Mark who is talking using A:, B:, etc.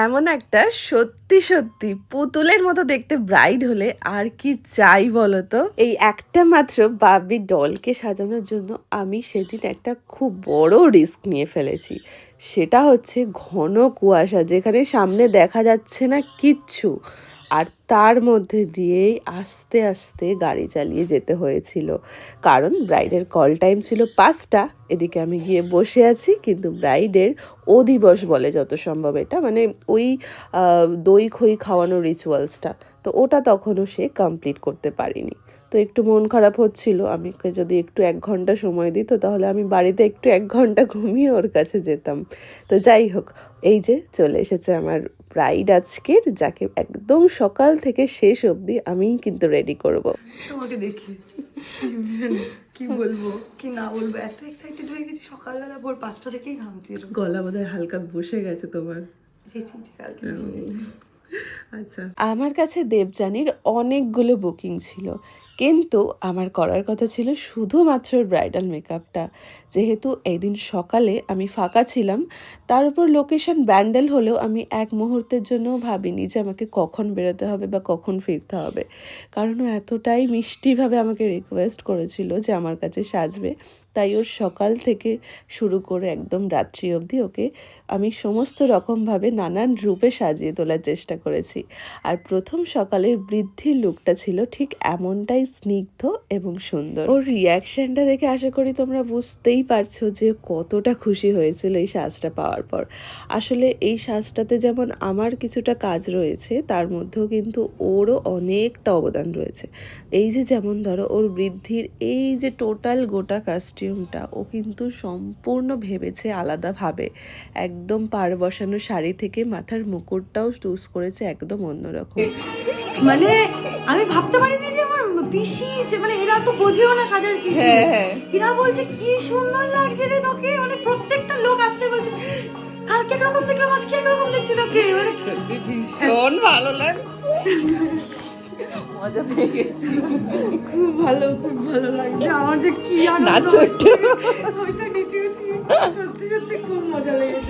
A: এমন একটা সত্যি সত্যি পুতুলের মতো দেখতে ব্রাইড হলে আর কি চাই বলতো। এই একটা মাত্র বাবি ডলকে সাজানোর জন্য আমি সেদিন একটা খুব বড় রিস্ক নিয়ে ফেলেছি। সেটা হচ্ছে ঘন কুয়াশা, যেখানে সামনে দেখা যাচ্ছে না কিচ্ছু, আর তার মধ্যে দিয়েই আস্তে আস্তে গাড়ি চালিয়ে যেতে হয়েছিল। কারণ ব্রাইডের কল টাইম ছিল 5টা, এদিকে আমি গিয়ে বসে আছি, কিন্তু ব্রাইডের ও দিবস বলে যত সম্ভব এটা, মানে ওই দই খই খাওয়ানোর রিচুয়ালসটা, তো ওটা তখনও সে কমপ্লিট করতে পারিনি। তো একটু মন খারাপ হচ্ছিল, আমি যদি একটু 1 ঘন্টা সময় দিত তাহলে আমি বাড়িতে একটু 1 ঘন্টা ঘুমিয়ে ওর কাছে যেতাম। তো যাই হোক, এই যে চলে এসেছে আমার ব্রাইড আজকের, যাকে একদম সকাল থেকে শেষ অবধি আমিই কিন্তু রেডি করব।
B: তোমাকে দেখে কি বলবো কি না বলবো, এত এক্সাইটেড হয়ে গেছি। সকালবেলা ভোর 5টা থেকেই ঘামছি।
A: গলা বোধহয় হালকা বসে গেছে তোমার।
B: কালকে
A: আচ্ছা, আমার কাছে দেবযানীর অনেকগুলো বুকিং ছিল, কিন্তু আমার করার কথা ছিল শুধুমাত্র ব্রাইডাল মেকআপটা। যেহেতু এদিন সকালে আমি ফাঁকা ছিলাম, তার উপর লোকেশন ব্যান্ডেল হলেও আমি এক মুহূর্তের জন্যও ভাবিনি যে আমাকে কখন বেরোতে হবে বা কখন ফিরতে হবে, কারণ ও এতটাই মিষ্টিভাবে আমাকে রিকোয়েস্ট করেছিল যে আমার কাছে সাজবে। তাই ওর সকাল থেকে শুরু করে একদম রাত্রি অবধি ওকে আমি সমস্ত রকমভাবে নানান রূপে সাজিয়ে তোলার চেষ্টা করেছি। আর প্রথম সকালের বৃদ্ধির লুকটা ছিল ঠিক এমনটাই স্নিগ্ধ এবং সুন্দর। ওর রিয়াকশনটা দেখে আশা করি তোমরা বুঝতেই পারছো যে কতটা খুশি হয়েছিল এই সাজটা পাওয়ার পর। আসলে এই সাজটাতে যেমন আমার কিছুটা কাজ রয়েছে, তার মধ্যেও কিন্তু ওরও অনেকটা অবদান রয়েছে। এই যে যেমন ধরো ওর বৃদ্ধির এই যে টোটাল গোটা কাস্টিউমটা ও কিন্তু সম্পূর্ণ ভেবেছে আলাদাভাবে। একদম পাড় বসানো শাড়ি থেকে মাথার মুকুটটাও চুজ করেছে একদম অন্যরকম।
B: মানে আমি ভাবতে পারিনি যে আমার পিসি যে মানে এরা তো বোঝেও না সাজার কিছু। এরা বলছে কি সুন্দর লাগছে রে তোকে, মানে প্রত্যেকটা লোক আসছে বলছে কালকে একরকম দেখলাম আজকে একরকম দেখছি তোকে, মানে
A: ভীষণ ভালো লাগছে, মজা পেয়ে গেছি।
B: খুব ভালো লাগছে আমার, যে কি আনন্দ
A: নাচো একটু।
B: হয়তো নিচে সত্যি সত্যি খুব মজা লেগেছে।